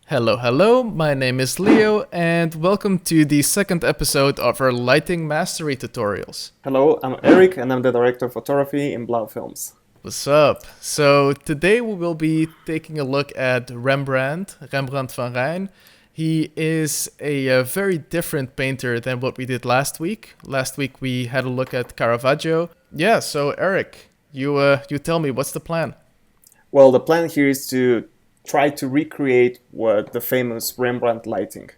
Hello, hello, my name is Leo, and welcome to the second episode of our lighting mastery tutorials. Hello, I'm Eric and I'm the director of photography in Blau Films. What's up? So, today we will be taking a look at Rembrandt van Rijn. He is a very different painter than what we did last week. Last week we had a look at Caravaggio. Yeah, so Eric, you tell me, what's the plan? Well, the plan here is to try to recreate what the famous Rembrandt lighting,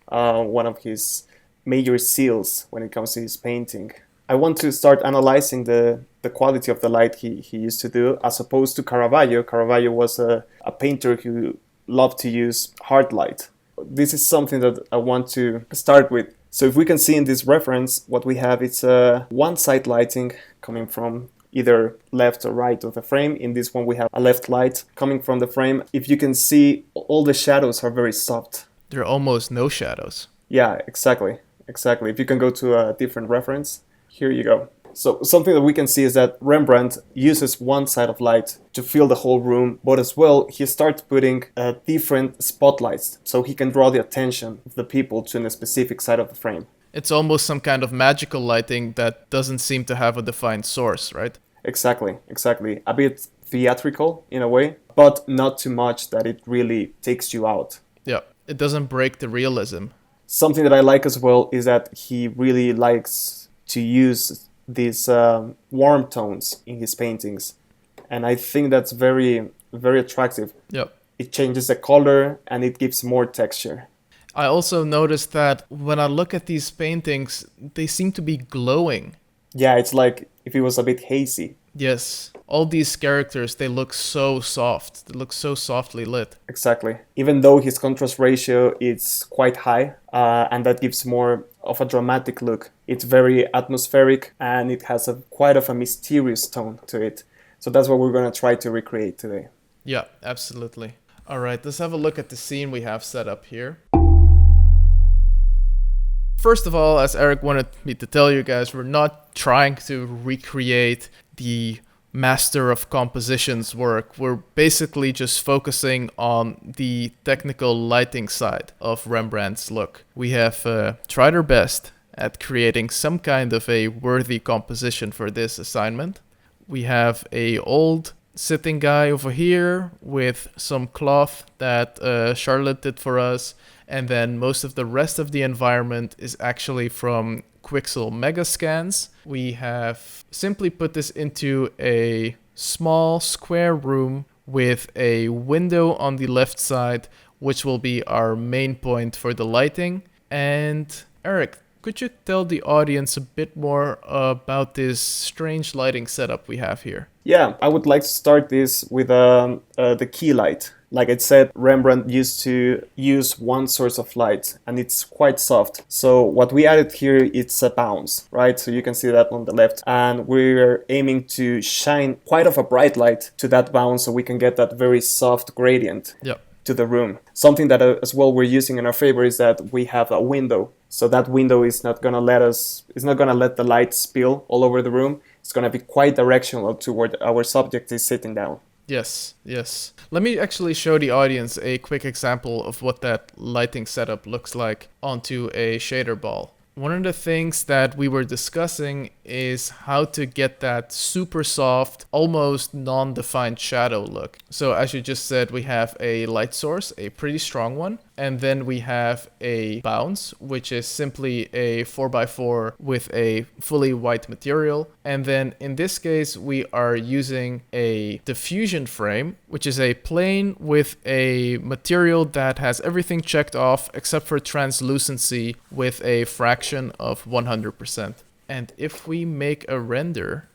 one of his major seals when it comes to his painting. I want to start analyzing the quality of the light he used to do as opposed to Caravaggio. Caravaggio was a painter who loved to use hard light. This is something that I want to start with. So if we can see in this reference, what we have is a one-side lighting coming from either left or right of the frame. In this one we have a left light coming from the frame. If you can see, all the shadows are very soft. There are almost no shadows. Yeah, exactly. If you can go to a different reference, here you go. So something that we can see is that Rembrandt uses one side of light to fill the whole room, but as well he starts putting different spotlights so he can draw the attention of the people to a specific side of the frame. It's almost some kind of magical lighting that doesn't seem to have a defined source, right? Exactly. A bit theatrical in a way, but not too much that it really takes you out. Yeah, it doesn't break the realism. Something that I like as well is that he really likes to use these warm tones in his paintings. And I think that's very, very attractive. Yep. It changes the color and it gives more texture. I also noticed that when I look at these paintings, they seem to be glowing. Yeah, it's like if it was a bit hazy. Yes, all these characters, they look so soft. They look so softly lit. Exactly. Even though his contrast ratio is quite high, and that gives more of a dramatic look. It's very atmospheric and it has quite of a mysterious tone to it. So that's what we're going to try to recreate today. Yeah, absolutely. All right, let's have a look at the scene we have set up here. First of all, as Eric wanted me to tell you guys, we're not trying to recreate the master of composition's work. We're basically just focusing on the technical lighting side of Rembrandt's look. We have tried our best at creating some kind of a worthy composition for this assignment. We have a old sitting guy over here with some cloth that Charlotte did for us. And then most of the rest of the environment is actually from Quixel Megascans. We have simply put this into a small square room with a window on the left side, which will be our main point for the lighting. And Eric, could you tell the audience a bit more about this strange lighting setup we have here? Yeah, I would like to start this with the key light. Like I said, Rembrandt used to use one source of light and it's quite soft. So what we added here, it's a bounce, right? So you can see that on the left. And we're aiming to shine quite of a bright light to that bounce so we can get that very soft gradient. Yep. To the room. Something that as well we're using in our favor is that we have a window. So that window is not gonna let the light spill all over the room. It's gonna be quite directional to where our subject is sitting down. Yes. Let me actually show the audience a quick example of what that lighting setup looks like onto a shader ball. One of the things that we were discussing is how to get that super soft, almost non-defined shadow look. So as you just said, we have a light source, a pretty strong one, and then we have a bounce, which is simply a 4x4 with a fully white material. And then in this case, we are using a diffusion frame, which is a plane with a material that has everything checked off except for translucency with a fraction of 100%. And if we make a render,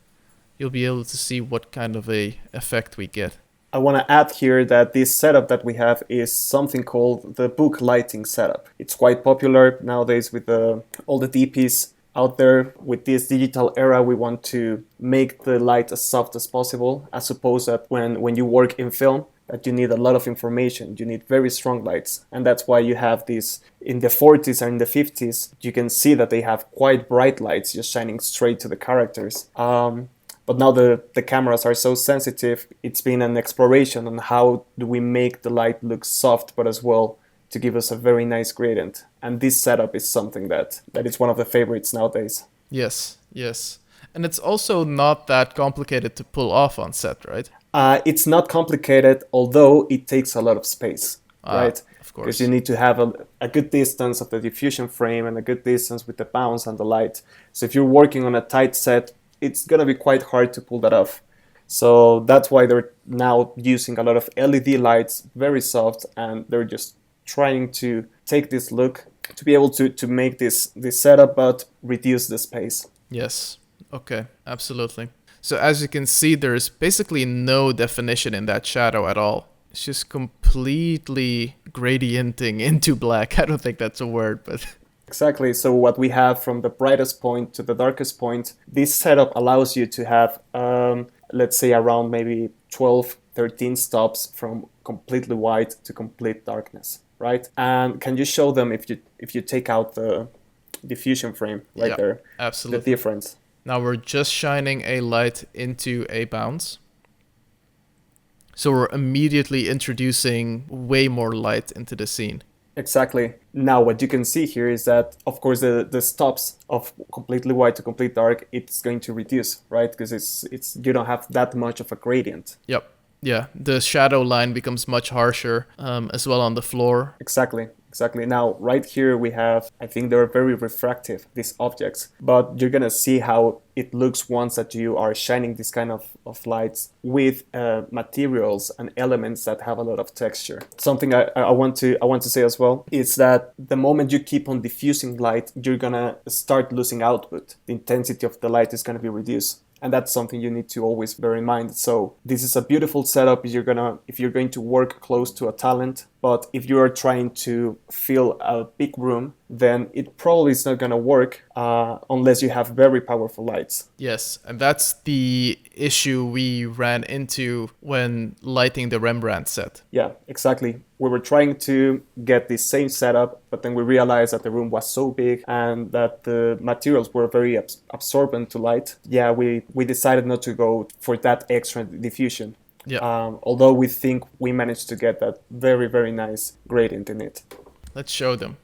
you'll be able to see what kind of a effect we get. I want to add here that this setup that we have is something called the book lighting setup. It's quite popular nowadays with all the DPs out there. With this digital era, we want to make the light as soft as possible. I suppose that when you work in film, that you need a lot of information. You need very strong lights. And that's why you have these in the 40s and in the 50s. You can see that they have quite bright lights just shining straight to the characters. But now the cameras are so sensitive, it's been an exploration on how do we make the light look soft, but as well to give us a very nice gradient. And this setup is something that is one of the favorites nowadays. Yes, yes. And it's also not that complicated to pull off on set, right? It's not complicated, although it takes a lot of space, right? Of course. Because you need to have a good distance of the diffusion frame and a good distance with the bounce and the light. So if you're working on a tight set, it's going to be quite hard to pull that off. So that's why they're now using a lot of LED lights, very soft, and they're just trying to take this look to be able to make this setup, but reduce the space. Yes. Okay, absolutely. So as you can see, there's basically no definition in that shadow at all. It's just completely gradienting into black. I don't think that's a word, but... Exactly. So what we have from the brightest point to the darkest point, this setup allows you to have, let's say, around maybe 12, 13 stops from completely white to complete darkness, right? And can you show them if you take out the diffusion frame right there? Absolutely. The difference. Now we're just shining a light into a bounce. So we're immediately introducing way more light into the scene. Exactly. Now what you can see here is that, of course, the stops of completely white to complete dark, it's going to reduce, right? Because it's you don't have that much of a gradient. Yep. Yeah, the shadow line becomes much harsher as well on the floor. Exactly. Now, right here we have, I think they're very refractive, these objects, but you're going to see how it looks once that you are shining this kind of lights with materials and elements that have a lot of texture. Something I want to say as well is that the moment you keep on diffusing light, you're going to start losing output. The intensity of the light is going to be reduced. And that's something you need to always bear in mind. So this is a beautiful setup if you're going to work close to a talent. But if you are trying to fill a big room, then it probably is not going to work unless you have very powerful lights. Yes, and that's the issue we ran into when lighting the Rembrandt set. Yeah, exactly. We were trying to get the same setup, but then we realized that the room was so big and that the materials were very absorbent to light. Yeah, we decided not to go for that extra diffusion. Yeah. Although we think we managed to get that very, very nice gradient in it. Let's show them.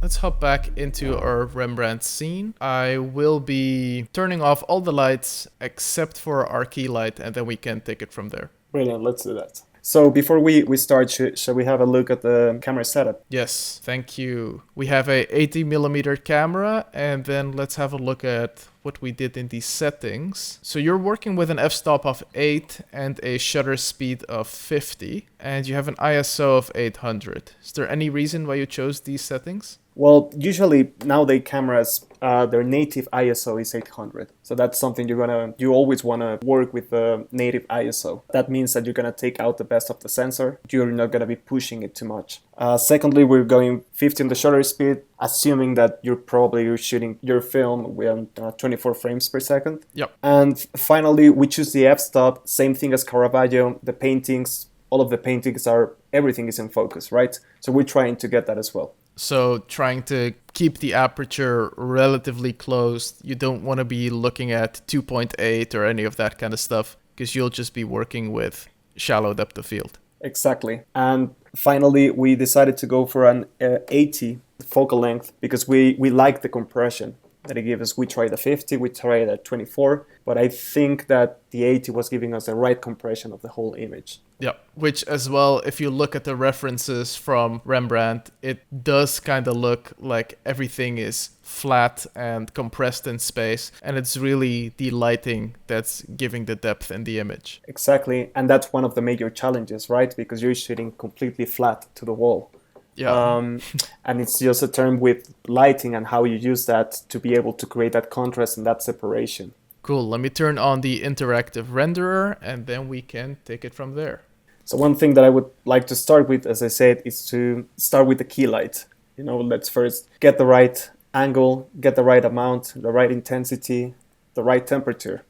Let's hop back into our Rembrandt scene. I will be turning off all the lights except for our key light, and then we can take it from there. Brilliant, let's do that. So before we start, shall we have a look at the camera setup? Yes, thank you. We have a 80mm camera, and then let's have a look at what we did in these settings. So you're working with an f-stop of 8 and a shutter speed of 50, and you have an ISO of 800. Is there any reason why you chose these settings? Well, usually nowadays cameras, their native ISO is 800. So that's something you always want to work with the native ISO. That means that you're going to take out the best of the sensor. You're not going to be pushing it too much. Secondly, we're going 50 on the shutter speed, assuming that you're shooting your film with 24 frames per second. Yep. And finally, we choose the f-stop, same thing as Caravaggio. The paintings, all of the paintings everything is in focus, right? So we're trying to get that as well. So trying to keep the aperture relatively closed. You don't want to be looking at 2.8 or any of that kind of stuff, because you'll just be working with shallow depth of field. Exactly. And finally, we decided to go for an 80 focal length because we like the compression that it gives us. We tried the 50, we tried at 24, but I think that the 80 was giving us the right compression of the whole image. Yeah, which as well, if you look at the references from Rembrandt, it does kind of look like everything is flat and compressed in space, and it's really the lighting that's giving the depth in the image. Exactly, and that's one of the major challenges, right? Because you're shooting completely flat to the wall. Yeah. And it's just a term with lighting and how you use that to be able to create that contrast and that separation. Cool. Let me turn on the interactive renderer, and then we can take it from there. So one thing that I would like to start with, as I said, is to start with the key light. Let's first get the right angle, get the right amount, the right intensity, the right temperature,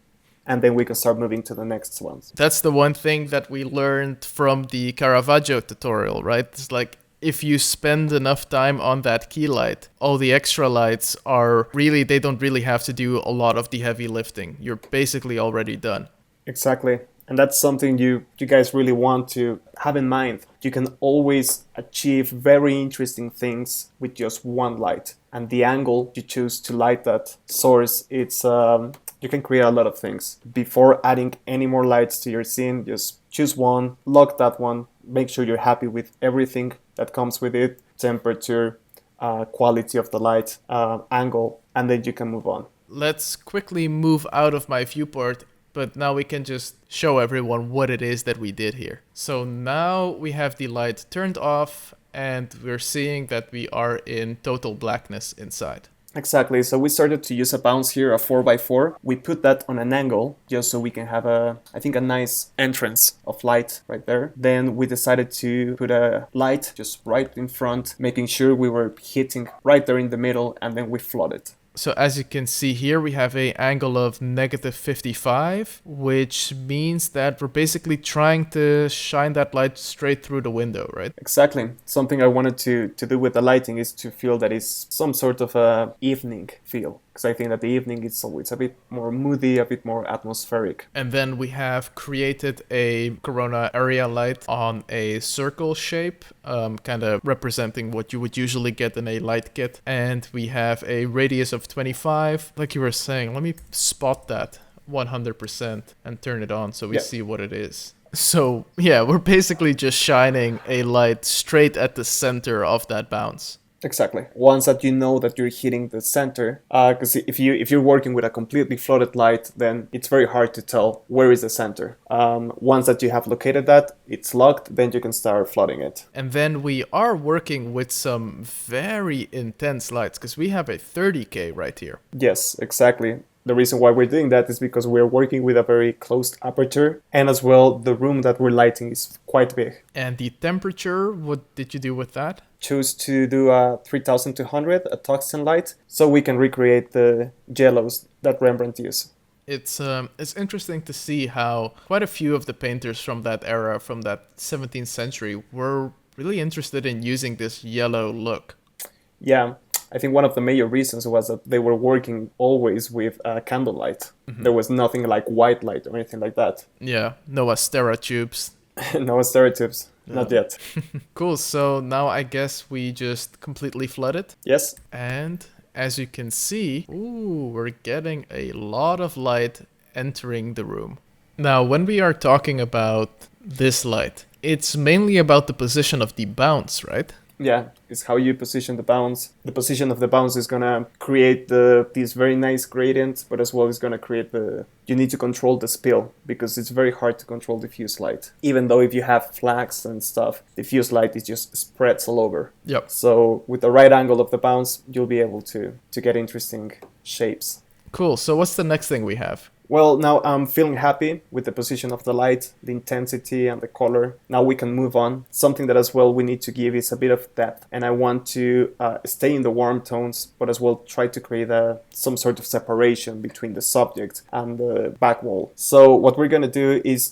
and then we can start moving to the next ones. That's the one thing that we learned from the Caravaggio tutorial, right? It's like, if you spend enough time on that key light, all the extra lights are really, they don't really have to do a lot of the heavy lifting. You're basically already done. Exactly. And that's something you guys really want to have in mind. You can always achieve very interesting things with just one light. And the angle you choose to light that source, it's you can create a lot of things. Before adding any more lights to your scene, just choose one, lock that one, make sure you're happy with everything that comes with it, temperature, quality of the light, angle, and then you can move on. Let's quickly move out of my viewport, but now we can just show everyone what it is that we did here. So now we have the light turned off and we're seeing that we are in total blackness inside. Exactly. So we started to use a bounce here, a 4x4. We put that on an angle just so we can have a nice entrance of light right there. Then we decided to put a light just right in front, making sure we were hitting right there in the middle, and then we flooded. So as you can see here, we have an angle of -55, which means that we're basically trying to shine that light straight through the window, right? Exactly. Something I wanted to do with the lighting is to feel that it's some sort of a evening feel. Because I think that the evening is always a bit more moody, a bit more atmospheric. And then we have created a corona area light on a circle shape, kind of representing what you would usually get in a light kit. And we have a radius of 25. Like you were saying, let me spot that 100% and turn it on so we see what it is. So yeah, we're basically just shining a light straight at the center of that bounce. Exactly. Once that you know that you're hitting the center, because if you're working with a completely flooded light, then it's very hard to tell where is the center. Once that you have located that, it's locked, then you can start flooding it. And then we are working with some very intense lights, because we have a 30K right here. Yes, exactly. The reason why we're doing that is because we're working with a very closed aperture, and as well, the room that we're lighting is quite big. And the temperature, what did you do with that? Choose to do a 3200, a tungsten light, so we can recreate the yellows that Rembrandt used. It's interesting to see how quite a few of the painters from that era, from that 17th century, were really interested in using this yellow look. Yeah. I think one of the major reasons was that they were working always with candlelight. Mm-hmm. There was nothing like white light or anything like that. Yeah, no Astera tubes. No Astera tubes, not yet. Cool, so now I guess we just completely flood it. Yes. And as you can see, we're getting a lot of light entering the room. Now, when we are talking about this light, it's mainly about the position of the bounce, right? Yeah, it's how you position the bounce. The position of the bounce is gonna create these very nice gradients, but as well it's gonna create you need to control the spill, because it's very hard to control diffuse light. Even though if you have flags and stuff, diffuse light is just spreads all over. Yep. So with the right angle of the bounce, you'll be able to get interesting shapes. Cool, so what's the next thing we have? Well, now I'm feeling happy with the position of the light, the intensity and the color. Now we can move on. Something that as well we need to give is a bit of depth. And I want to stay in the warm tones, but as well try to create some sort of separation between the subject and the back wall. So what we're going to do is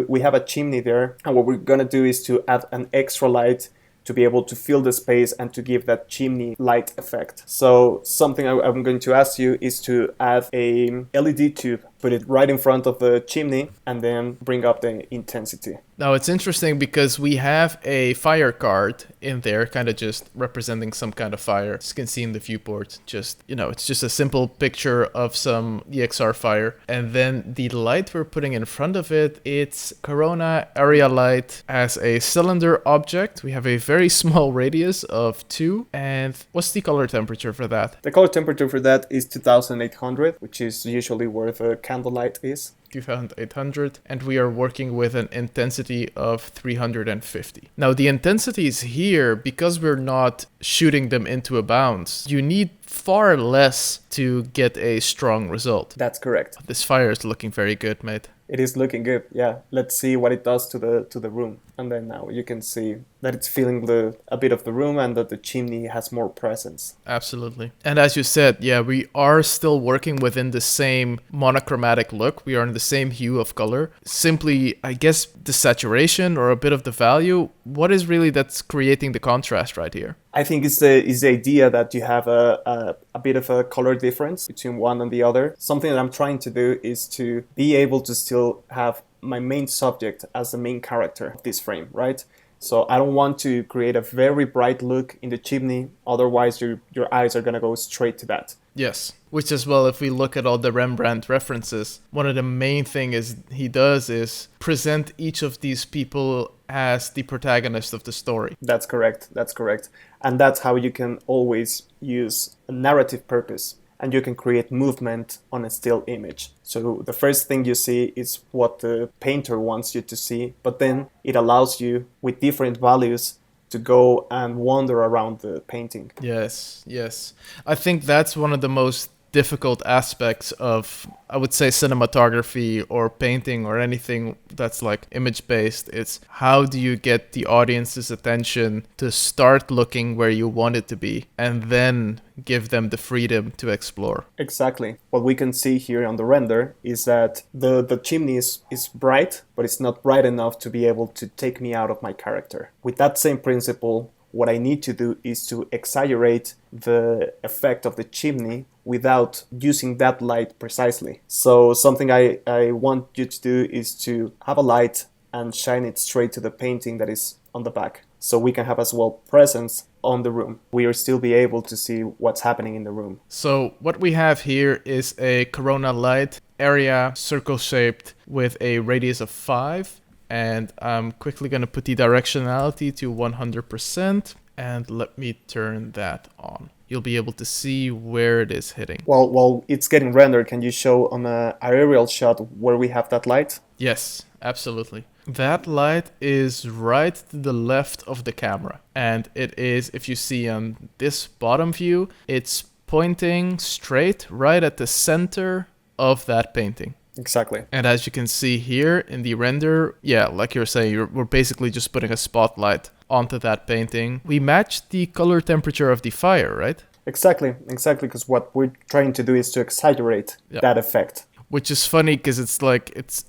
we have a chimney there. And what we're going to do is to add an extra light to be able to fill the space and to give that chimney light effect. So something I'm going to ask you is to add a LED tube, put it right in front of the chimney, and then bring up the intensity. Now it's interesting because we have a fire card in there, kind of just representing some kind of fire. As you can see in the viewport, it's just a simple picture of some EXR fire. And then the light we're putting in front of it, it's Corona area light as a cylinder object. We have a very small radius of 2. And what's the color temperature for that? The color temperature for that is 2800, which is usually where the candlelight is. 2800, and we are working with an intensity of 350. Now the intensities here, because we're not shooting them into a bounce, you need far less to get a strong result. That's correct. This fire is looking very good, mate. It is looking good, yeah. Let's see what it does to the room. And then now you can see that it's filling a bit of the room and that the chimney has more presence. Absolutely. And as you said, yeah, we are still working within the same monochromatic look. We are in the same hue of color. Simply, I guess, the saturation or a bit of the value. What is really that's creating the contrast right here? I think it's the idea that you have a bit of a color difference between one and the other. Something that I'm trying to do is to be able to still have my main subject as the main character of this frame, right? So I don't want to create a very bright look in the chimney, otherwise your eyes are gonna go straight to that. Yes, which as well, if we look at all the Rembrandt references, one of the main things he does is present each of these people as the protagonist of the story. That's correct, that's correct. And that's how you can always use a narrative purpose, and you can create movement on a still image. So the first thing you see is what the painter wants you to see, but then it allows you with different values to go and wander around the painting. Yes, yes. I think that's one of the most difficult aspects of, I would say, cinematography or painting or anything that's like image based. It's how do you get the audience's attention to start looking where you want it to be and then give them the freedom to explore. Exactly. What we can see here on the render is that the chimney is bright, but it's not bright enough to be able to take me out of my character. With that same principle, what I need to do is to exaggerate the effect of the chimney without using that light precisely. So something I want you to do is to have a light and shine it straight to the painting that is on the back. So we can have as well presence on the room. We will still be able to see what's happening in the room. So what we have here is a corona light area, circle shaped with a radius of 5. And I'm quickly going to put the directionality to 100%. And let me turn that on. You'll be able to see where it is hitting. Well, while it's getting rendered, can you show on an aerial shot where we have that light? Yes, absolutely. That light is right to the left of the camera. And it is, if you see on this bottom view, it's pointing straight right at the center of that painting. Exactly. And as you can see here in the render, yeah, like you're saying, we're basically just putting a spotlight onto that painting. We match the color temperature of the fire, right? Exactly, because what we're trying to do is to exaggerate that effect. Which is funny because it's like, it's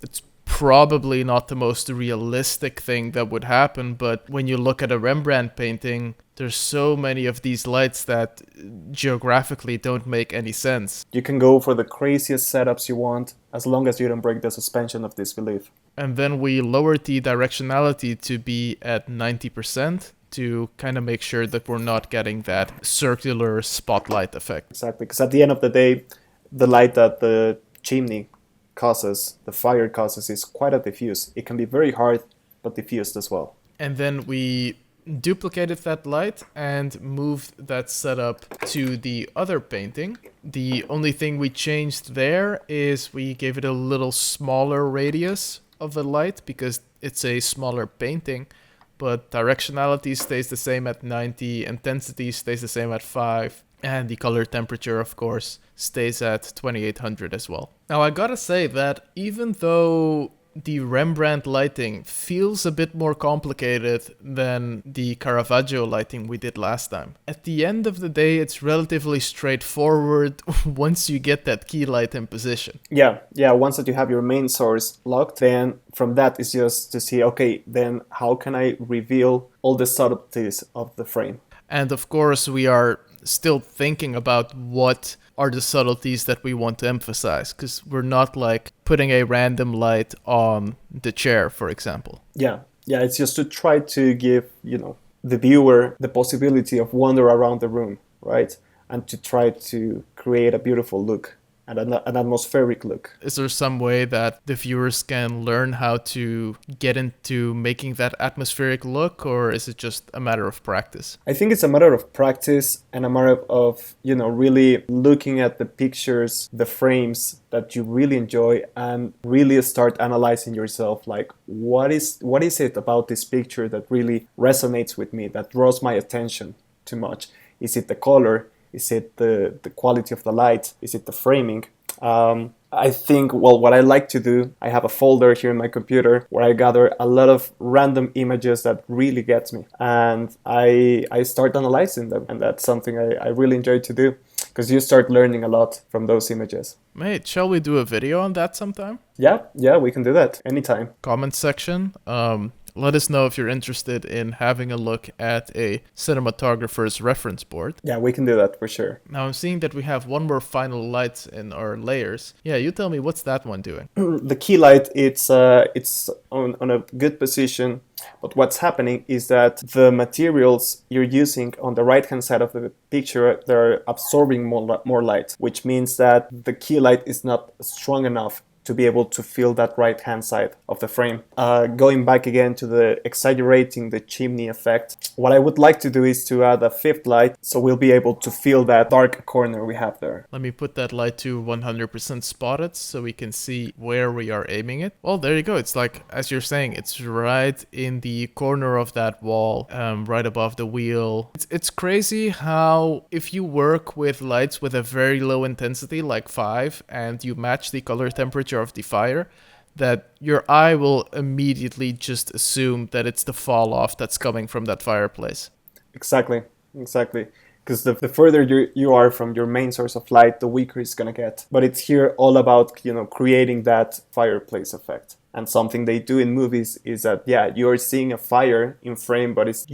probably not the most realistic thing that would happen, but when you look at a Rembrandt painting, there's so many of these lights that geographically don't make any sense. You can go for the craziest setups you want, as long as you don't break the suspension of disbelief. And then we lowered the directionality to be at 90% to kind of make sure that we're not getting that circular spotlight effect. Exactly, because at the end of the day, the light that the chimney causes, the fire causes, is quite a diffuse. It can be very hard, but diffused as well. And then we duplicated that light and moved that setup to the other painting. The only thing we changed there is we gave it a little smaller radius of the light because it's a smaller painting, but directionality stays the same at 90, intensity stays the same at 5, and the color temperature, of course, stays at 2800 as well. Now, I gotta say that even though the Rembrandt lighting feels a bit more complicated than the Caravaggio lighting we did last time, at the end of the day, it's relatively straightforward once you get that key light in position. Yeah, once that you have your main source locked, then from that is just to see, okay, then how can I reveal all the subtleties of the frame? And of course, we are still thinking about what are the subtleties that we want to emphasize, because we're not like putting a random light on the chair, for example. Yeah, it's just to try to give, the viewer the possibility of wander around the room, right? And to try to create a beautiful look and an atmospheric look. Is there some way that the viewers can learn how to get into making that atmospheric look, or is it just a matter of practice? I think it's a matter of practice and a matter of, really looking at the pictures, the frames that you really enjoy, and really start analyzing yourself, like what is it about this picture that really resonates with me, that draws my attention too much? Is it the color? Is it the quality of the light? Is it the framing? I think, well, what I like to do, I have a folder here in my computer where I gather a lot of random images that really gets me. And I start analyzing them. And that's something I really enjoy to do because you start learning a lot from those images. Mate, shall we do a video on that sometime? Yeah, we can do that anytime. Comment section. Let us know if you're interested in having a look at a cinematographer's reference board. Yeah, we can do that for sure. Now I'm seeing that we have one more final light in our layers. Yeah, you tell me, what's that one doing? The key light, it's on a good position, but what's happening is that the materials you're using on the right hand side of the picture, they're absorbing more light, which means that the key light is not strong enough to be able to fill that right hand side of the frame. Going back again to the exaggerating the chimney effect, what I would like to do is to add a fifth light so we'll be able to fill that dark corner we have there. Let me put that light to 100% spotted so we can see where we are aiming it. Well, there you go. It's like, as you're saying, it's right in the corner of that wall, right above the wheel. It's crazy how if you work with lights with a very low intensity, like 5, and you match the color temperature of the fire, that your eye will immediately just assume that it's the fall off that's coming from that fireplace. Exactly. Because the further you are from your main source of light, the weaker it's gonna get. But it's here all about, creating that fireplace effect. And something they do in movies is that, you're seeing a fire in frame, but it's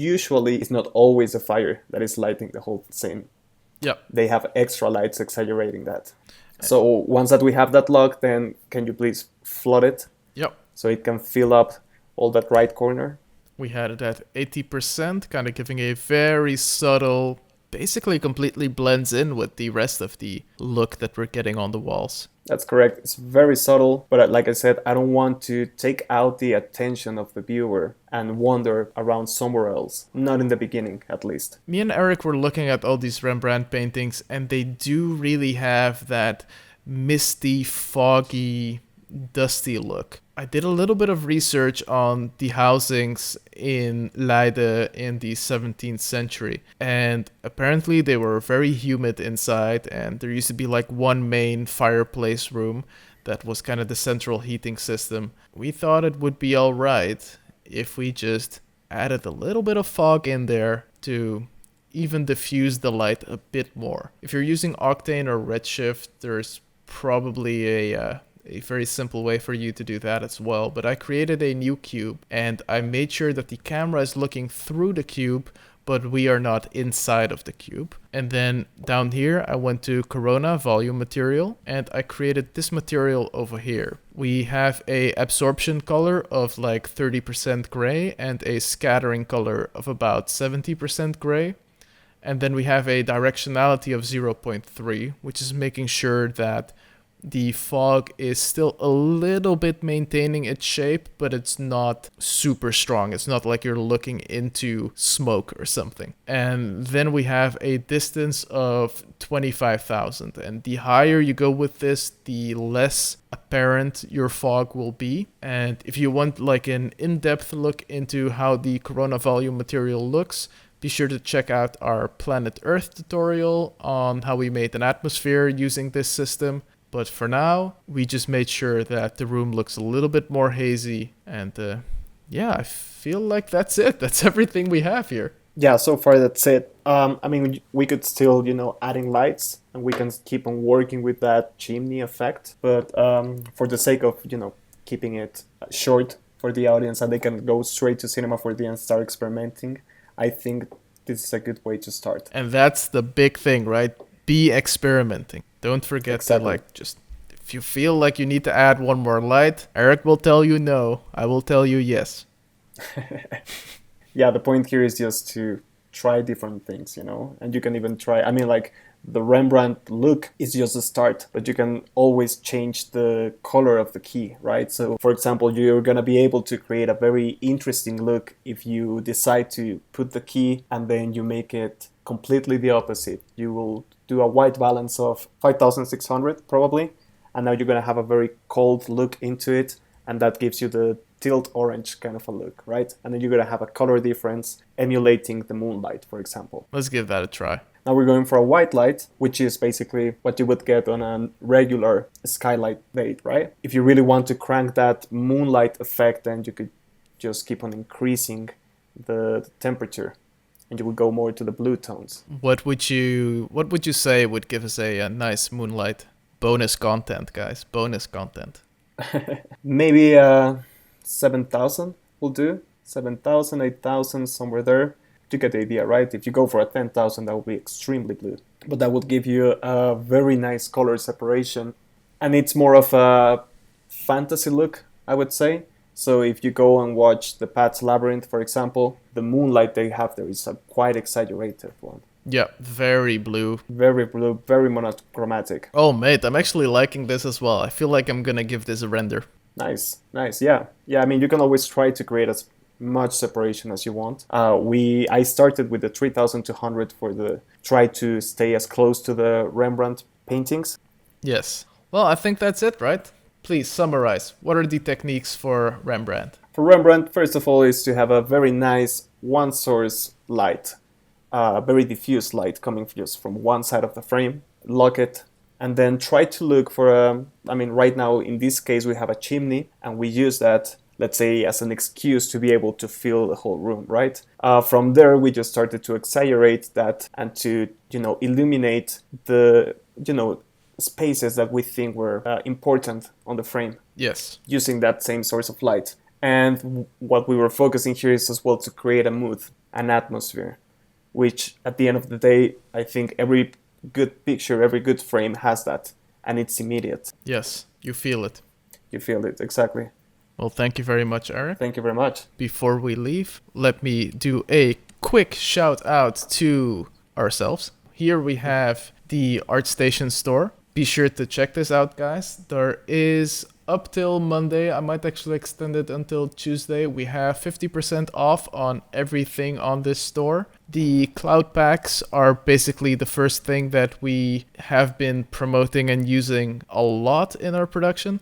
not always a fire that is lighting the whole scene. Yeah. They have extra lights exaggerating that. So once that we have that locked, then can you please flood it? Yep. So it can fill up all that right corner. We had it at 80%, kind of giving a very subtle, basically completely blends in with the rest of the look that we're getting on the walls. That's correct. It's very subtle, but like I said, I don't want to take out the attention of the viewer and wander around somewhere else. Not in the beginning, at least. Me and Eric were looking at all these Rembrandt paintings, and they do really have that misty, foggy, dusty look. I did a little bit of research on the housings in Leiden in the 17th century, and apparently they were very humid inside, and there used to be like one main fireplace room that was kind of the central heating system. We thought it would be alright if we just added a little bit of fog in there to even diffuse the light a bit more. If you're using Octane or Redshift, there's probably a very simple way for you to do that as well. But I created a new cube and I made sure that the camera is looking through the cube, but we are not inside of the cube. And then down here, I went to Corona volume material and I created this material over here. We have a absorption color of like 30% gray and a scattering color of about 70% gray. And then we have a directionality of 0.3, which is making sure that the fog is still a little bit maintaining its shape, but it's not super strong. It's not like you're looking into smoke or something. And then we have a distance of 25,000. And the higher you go with this, the less apparent your fog will be. And if you want like an in-depth look into how the Corona volume material looks, be sure to check out our Planet Earth tutorial on how we made an atmosphere using this system. But for now, we just made sure that the room looks a little bit more hazy. And I feel like that's it. That's everything we have here. Yeah, so far that's it. We could still, adding lights and we can keep on working with that chimney effect. But for the sake of, keeping it short for the audience and they can go straight to Cinema 4D and start experimenting, I think this is a good way to start. And that's the big thing, right? Be experimenting. Don't forget to just, if you feel like you need to add one more light, Eric will tell you no. I will tell you yes. Yeah, the point here is just to try different things, and you can even try, the Rembrandt look is just a start, but you can always change the color of the key, right? So for example, you're going to be able to create a very interesting look if you decide to put the key and then you make it completely the opposite. You will do a white balance of 5600 probably, and now you're going to have a very cold look into it, and that gives you the tilt orange kind of a look, right? And then you're going to have a color difference emulating the moonlight, for example. Let's give that a try. Now we're going for a white light, which is basically what you would get on a regular skylight date, right? If you really want to crank that moonlight effect, then you could just keep on increasing the temperature, and you would go more to the blue tones. What would you say would give us a nice moonlight bonus content, guys? Bonus content. Maybe 7,000 will do. 7,000, 8,000, somewhere there. You get the idea, right? If you go for a 10,000, that would be extremely blue. But that would give you a very nice color separation. And it's more of a fantasy look, I would say. So if you go and watch the Pat's Labyrinth, for example, the moonlight they have there is a quite exaggerated one. Yeah, very blue. Very blue, very monochromatic. Oh, mate, I'm actually liking this as well. I feel like I'm gonna give this a render. Nice, yeah. I mean, you can always try to create as much separation as you want. I started with the 3200 for the try to stay as close to the Rembrandt paintings. Yes. Well, I think that's it, right? Please summarize. What are the techniques for Rembrandt? For Rembrandt, first of all, is to have a very nice one source light, very diffuse light coming just from one side of the frame. Lock it, and then try to look for right now in this case we have a chimney, and we use that, let's say, as an excuse to be able to fill the whole room, right? From there, we just started to exaggerate that and to, illuminate the, spaces that we think were important on the frame. Yes. Using that same source of light. And what we were focusing here is as well to create a mood, an atmosphere, which at the end of the day, I think every good picture, every good frame has that, and it's immediate. Yes, you feel it. You feel it, exactly. Well, thank you very much, Eric. Thank you very much. Before we leave, let me do a quick shout out to ourselves. Here we have the ArtStation store. Be sure to check this out, guys. There is, up till Monday, I might actually extend it until Tuesday, we have 50% off on everything on this store. The cloud packs are basically the first thing that we have been promoting and using a lot in our production.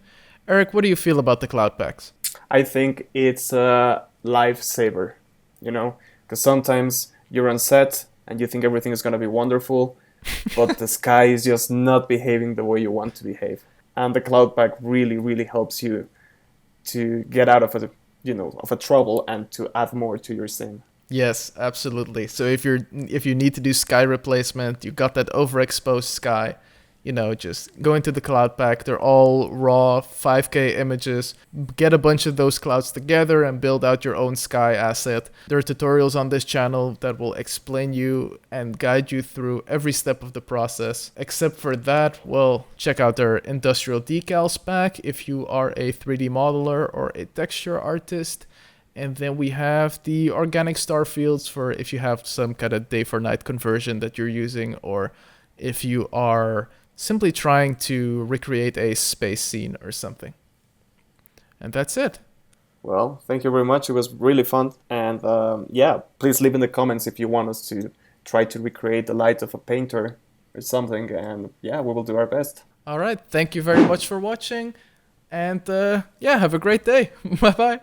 Eric, what do you feel about the cloud packs? I think it's a lifesaver, because sometimes you're on set and you think everything is going to be wonderful, but the sky is just not behaving the way you want to behave. And the cloud pack really, really helps you to get out of a trouble and to add more to your scene. Yes, absolutely. So if you need to do sky replacement, you got that overexposed sky, just go into the cloud pack. They're all raw 5K images. Get a bunch of those clouds together and build out your own sky asset. There are tutorials on this channel that will explain you and guide you through every step of the process. Except for that, well, check out their industrial decals pack if you are a 3D modeler or a texture artist. And then we have the organic star fields for if you have some kind of day for night conversion that you're using, or if you are simply trying to recreate a space scene or something. And that's it. Well, thank you very much. It was really fun. And please leave in the comments if you want us to try to recreate the light of a painter or something. And we will do our best. All right. Thank you very much for watching. And have a great day. Bye-bye.